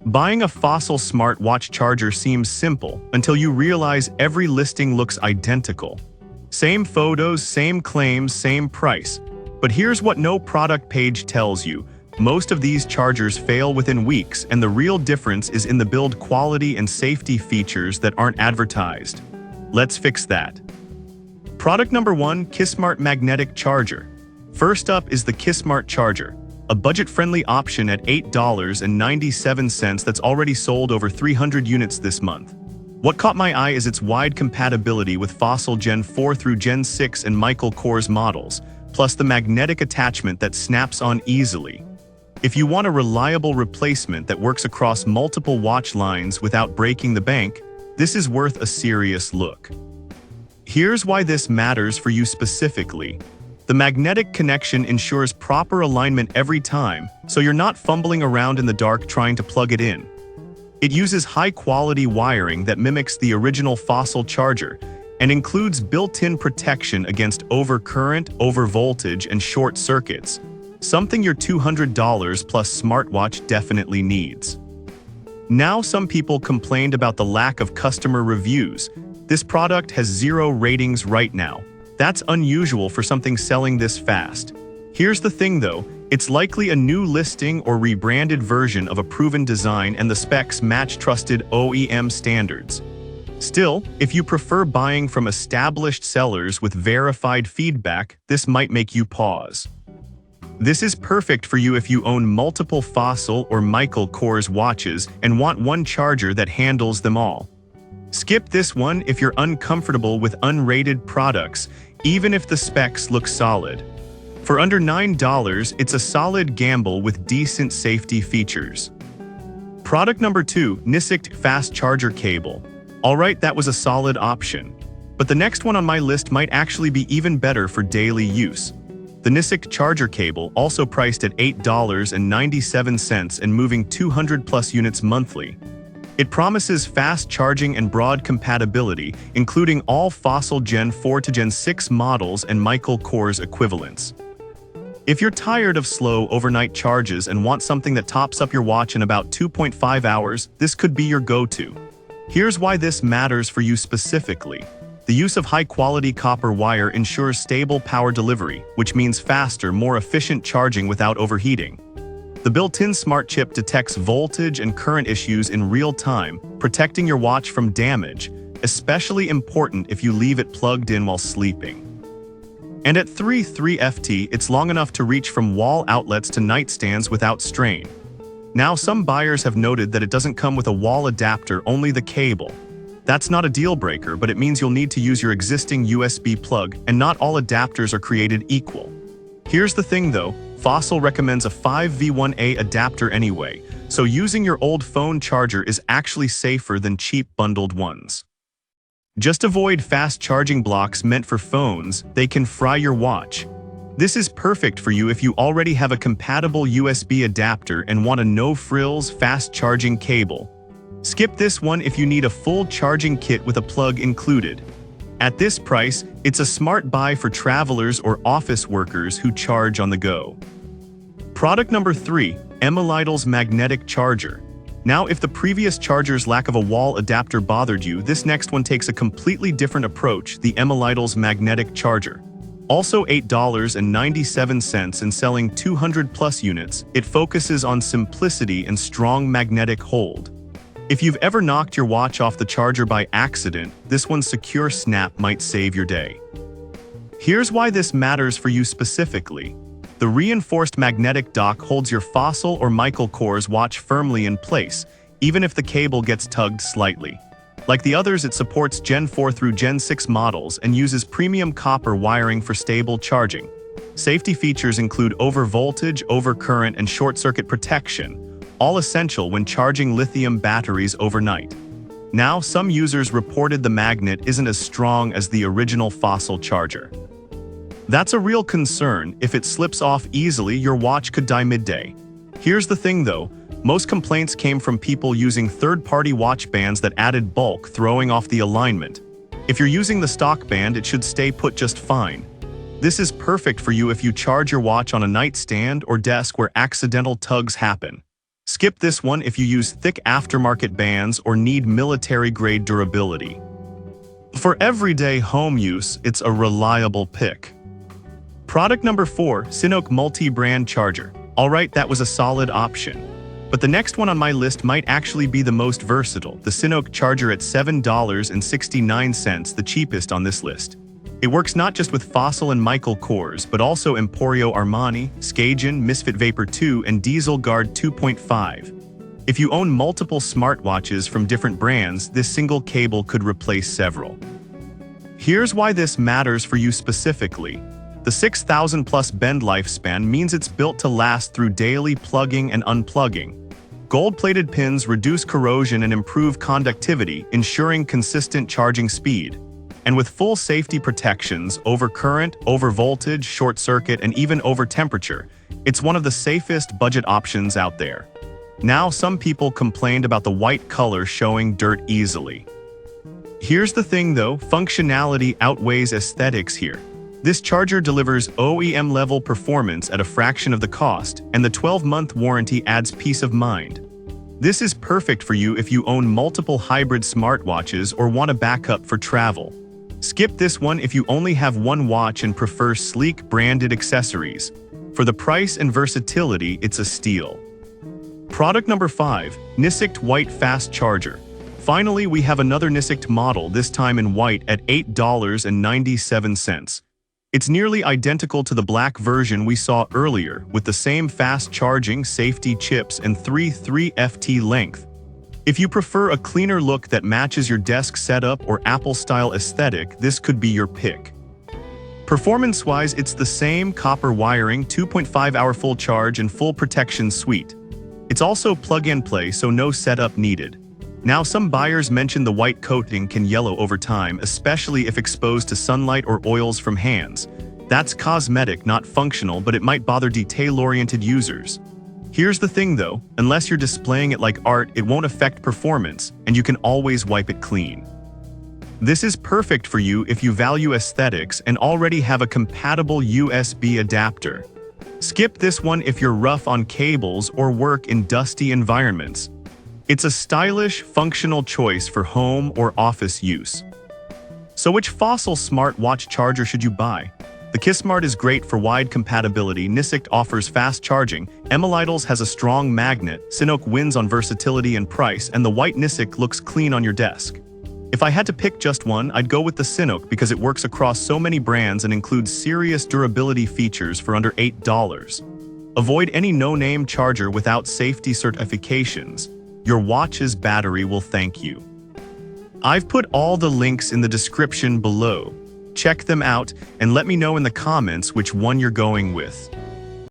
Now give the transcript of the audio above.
Buying a Fossil smartwatch charger seems simple until you realize every listing looks identical. Same photos, same claims, same price. But here's what no product page tells you. Most of these chargers fail within weeks, and the real difference is in the build quality and safety features that aren't advertised. Let's fix that. Product number 1, Kismart Magnetic Charger. First up is the Kismart Charger, a budget-friendly option at $8.97 that's already sold over 300 units this month. What caught my eye is its wide compatibility with Fossil Gen 4 through Gen 6 and Michael Kors models, plus the magnetic attachment that snaps on easily. If you want a reliable replacement that works across multiple watch lines without breaking the bank, this is worth a serious look. Here's why this matters for you specifically. The magnetic connection ensures proper alignment every time, so you're not fumbling around in the dark trying to plug it in. It uses high-quality wiring that mimics the original Fossil charger and includes built-in protection against overcurrent, overvoltage, and short circuits, something your $200 plus smartwatch definitely needs. Now, some people complained about the lack of customer reviews. This product has 0 ratings right now. That's unusual for something selling this fast. Here's the thing though, it's likely a new listing or rebranded version of a proven design, and the specs match trusted OEM standards. Still, if you prefer buying from established sellers with verified feedback, this might make you pause. This is perfect for you if you own multiple Fossil or Michael Kors watches and want one charger that handles them all. Skip this one if you're uncomfortable with unrated products, even if the specs look solid. For under $9, it's a solid gamble with decent safety features. Product number 2, Nisict Fast Charger Cable. Alright, that was a solid option. But the next one on my list might actually be even better for daily use. The Nisict charger cable, also priced at $8.97 and moving 200 plus units monthly. It promises fast charging and broad compatibility, including all Fossil Gen 4 to Gen 6 models and Michael Kors equivalents. If you're tired of slow overnight charges and want something that tops up your watch in about 2.5 hours, this could be your go-to. Here's why this matters for you specifically. The use of high-quality copper wire ensures stable power delivery, which means faster, more efficient charging without overheating. The built-in smart chip detects voltage and current issues in real time, protecting your watch from damage, especially important if you leave it plugged in while sleeping. And at 3.3 FT, it's long enough to reach from wall outlets to nightstands without strain. Now, some buyers have noted that it doesn't come with a wall adapter, only the cable. That's not a deal breaker, but it means you'll need to use your existing USB plug, and not all adapters are created equal. Here's the thing though, Fossil recommends a 5V1A adapter anyway, so using your old phone charger is actually safer than cheap bundled ones. Just avoid fast charging blocks meant for phones, they can fry your watch. This is perfect for you if you already have a compatible USB adapter and want a no-frills fast charging cable. Skip this one if you need a full charging kit with a plug included. At this price, it's a smart buy for travelers or office workers who charge on the go. Product number 3, Emilidal's Magnetic Charger. Now, if the previous charger's lack of a wall adapter bothered you, this next one takes a completely different approach, the Emilidal's Magnetic Charger. Also $8.97 and selling 200 plus units, it focuses on simplicity and strong magnetic hold. If you've ever knocked your watch off the charger by accident, this one's secure snap might save your day. Here's why this matters for you specifically. The reinforced magnetic dock holds your Fossil or Michael Kors watch firmly in place, even if the cable gets tugged slightly. Like the others, it supports Gen 4 through Gen 6 models and uses premium copper wiring for stable charging. Safety features include overvoltage, overcurrent, and short-circuit protection, all essential when charging lithium batteries overnight. Now, some users reported the magnet isn't as strong as the original Fossil charger. That's a real concern. If it slips off easily, your watch could die midday. Here's the thing though, most complaints came from people using third-party watch bands that added bulk, throwing off the alignment. If you're using the stock band, it should stay put just fine. This is perfect for you if you charge your watch on a nightstand or desk where accidental tugs happen. Skip this one if you use thick aftermarket bands or need military-grade durability. For everyday home use, it's a reliable pick. Product number 4, Sinoc multi-brand charger. Alright, that was a solid option. But the next one on my list might actually be the most versatile, the Sinoc charger at $7.69, the cheapest on this list. It works not just with Fossil and Michael cores, but also Emporio Armani, Skagen, Misfit Vapor 2, and Diesel Guard 2.5. If you own multiple smartwatches from different brands, this single cable could replace several. Here's why this matters for you specifically. The 6,000-plus bend lifespan means it's built to last through daily plugging and unplugging. Gold-plated pins reduce corrosion and improve conductivity, ensuring consistent charging speed. And with full safety protections over current, over voltage, short circuit, and even over temperature, it's one of the safest budget options out there. Now, some people complained about the white color showing dirt easily. Here's the thing though, functionality outweighs aesthetics here. This charger delivers OEM-level performance at a fraction of the cost, and the 12-month warranty adds peace of mind. This is perfect for you if you own multiple hybrid smartwatches or want a backup for travel. Skip this one if you only have one watch and prefer sleek branded accessories. For the price and versatility, it's a steal. Product number 5, Nisict White Fast Charger. Finally, we have another Nisict model, this time in white at $8.97. It's nearly identical to the black version we saw earlier, with the same fast charging, safety chips, and 3.3 FT length. If you prefer a cleaner look that matches your desk setup or Apple-style aesthetic, this could be your pick. Performance-wise, it's the same copper wiring, 2.5-hour full charge, and full protection suite. It's also plug-and-play, so no setup needed. Now, some buyers mention the white coating can yellow over time, especially if exposed to sunlight or oils from hands. That's cosmetic, not functional, but it might bother detail-oriented users. Here's the thing though, unless you're displaying it like art, it won't affect performance, and you can always wipe it clean. This is perfect for you if you value aesthetics and already have a compatible USB adapter. Skip this one if you're rough on cables or work in dusty environments. It's a stylish, functional choice for home or office use. So which Fossil smartwatch charger should you buy? The KissSmart is great for wide compatibility, Nisict offers fast charging, Emilitals has a strong magnet, Sinoc wins on versatility and price, and the white Nisict looks clean on your desk. If I had to pick just one, I'd go with the Sinoc because it works across so many brands and includes serious durability features for under $8. Avoid any no-name charger without safety certifications. Your watch's battery will thank you. I've put all the links in the description below. Check them out and let me know in the comments which one you're going with.